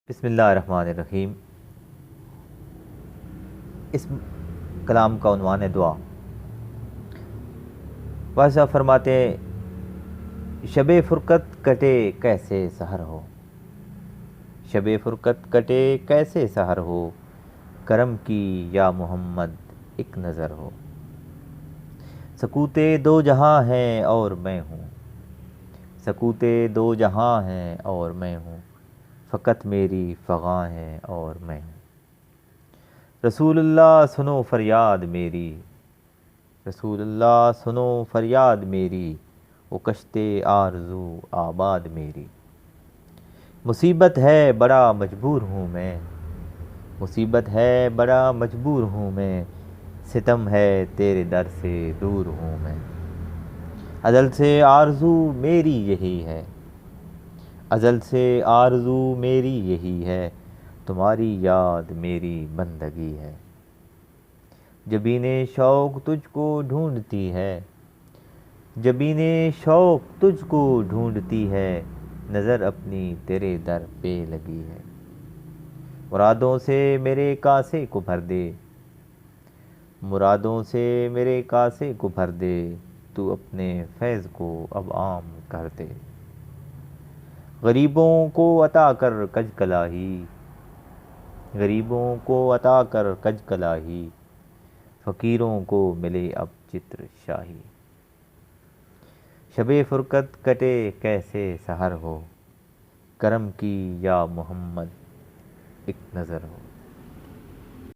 بسم اللہ الرحمن الرحیم۔ اس کلام کا عنوان ہے دعا۔ واضح فرماتے ہیں، شب فرقت کٹے کیسے سحر ہو، شب فرقت کٹے کیسے سحر ہو، کرم کی یا محمد ایک نظر ہو۔ سکوتے دو جہاں ہیں اور میں ہوں، سکوتے دو جہاں ہیں اور میں ہوں، فقط میری فغاں ہے اور میں ہوں۔ رسول اللہ سنو فریاد میری، رسول اللہ سنو فریاد میری، وہ کشتے آرزو آباد میری۔ مصیبت ہے بڑا مجبور ہوں میں، مصیبت ہے بڑا مجبور ہوں میں، ستم ہے تیرے در سے دور ہوں میں۔ ازل سے آرزو میری یہی ہے، ازل سے آرزو میری یہی ہے، تمہاری یاد میری بندگی ہے۔ جبین شوق تجھ کو ڈھونڈتی ہے، جبین شوق تجھ کو ڈھونڈتی ہے، نظر اپنی تیرے در پہ لگی ہے۔ مرادوں سے میرے کاسے کو بھر دے، مرادوں سے میرے کاسے کو بھر دے، تو اپنے فیض کو اب عام کر دے۔ غریبوں کو عطا کر کج کلاہی، غریبوں کو عطا کر کج کلاہی، فقیروں کو ملے اب چتر شاہی۔ شب فرقت کٹے کیسے سحر ہو، کرم کی یا محمد ایک نظر ہو۔